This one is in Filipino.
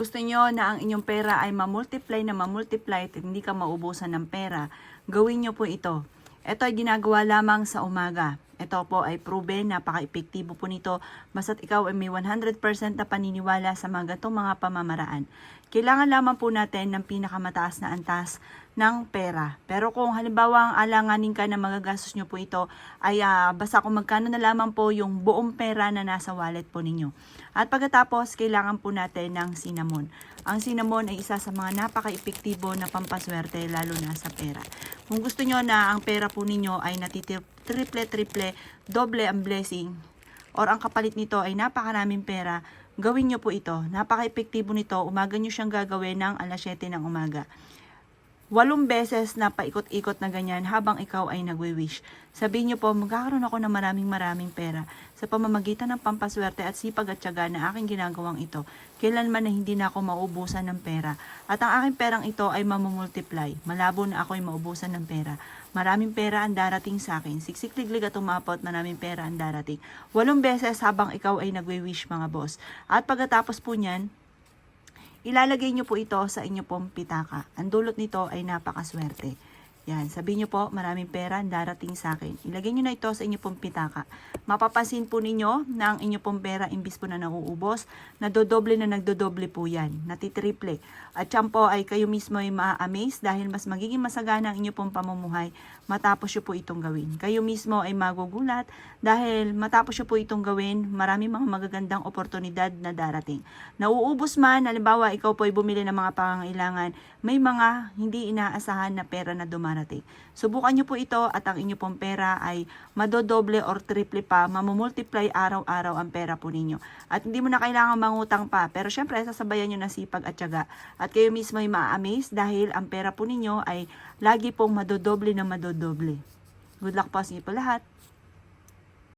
Gusto nyo na ang inyong pera ay mamultiply na mamultiply at hindi ka maubusan ng pera, gawin nyo po ito. Ito ay ginagawa lamang sa umaga. Ito po ay proven, napaka-epektibo po nito. Basta't ikaw ay may 100% na paniniwala sa mga ganitong mga pamamaraan. Kailangan lamang po natin ng pinakamataas na antas ng pera. Pero kung halimbawa ang alanganin ka na magagastos nyo po ito, ay basta kung magkano na lamang po yung buong pera na nasa wallet po ninyo. At pagkatapos, kailangan po natin ng cinnamon. Ang cinnamon ay isa sa mga napaka-epektibo na pampaswerte lalo na sa pera. Kung gusto nyo na ang pera po ninyo ay triple, doble ang blessing, or ang kapalit nito ay napakaraming pera, gawin nyo po ito. Napaka-epektibo nito. Umaga nyo siyang gagawin ng alas 7 ng umaga. 8 beses na paikot-ikot na ganyan habang ikaw ay nagwi-wish. Sabihin nyo po, magkakaroon ako ng maraming pera sa pamamagitan ng pampaswerte at sipag at tiyaga na aking ginagawang ito. Kailanman na hindi na ako maubusan ng pera. At ang aking perang ito ay mamumultiply. Malabo na ako ay maubusan ng pera. Maraming pera ang darating sa akin. Siksik-liglig at umapot, maraming pera ang darating. 8 beses habang ikaw ay nagwi-wish, mga boss. At pagkatapos po niyan, ilalagay nyo po ito sa inyo pong pitaka. Ang dulot nito ay napakaswerte. Yan, sabihin nyo po, maraming pera ang darating sa akin. Ilagay nyo na ito sa inyo pong pitaka. Mapapansin po ninyo na ang inyo pong pera, imbis po na nauubos, nadodoble na nagdodoble po yan. Natitriple. At yan po ay kayo mismo ay ma-amaze dahil mas magiging masagana ang inyo pong pamumuhay matapos nyo po itong gawin. Kayo mismo ay magugulat dahil matapos nyo po itong gawin, marami mga magagandang oportunidad na darating. Nauubos man, halimbawa ikaw po ay bumili ng mga pangangailangan, may mga hindi inaasahan na pera na dumarating. Subukan nyo po ito at ang inyo pong pera ay madodoble or triple pa, mamumultiply araw-araw ang pera po ninyo. At hindi mo na kailangan mangutang pa, pero syempre sasabayan nyo na sipag at tiyaga. At kayo mismo ay ma-amaze dahil ang pera po ninyo ay lagi pong madodoble na madodoble. Good luck po sa inyo po lahat.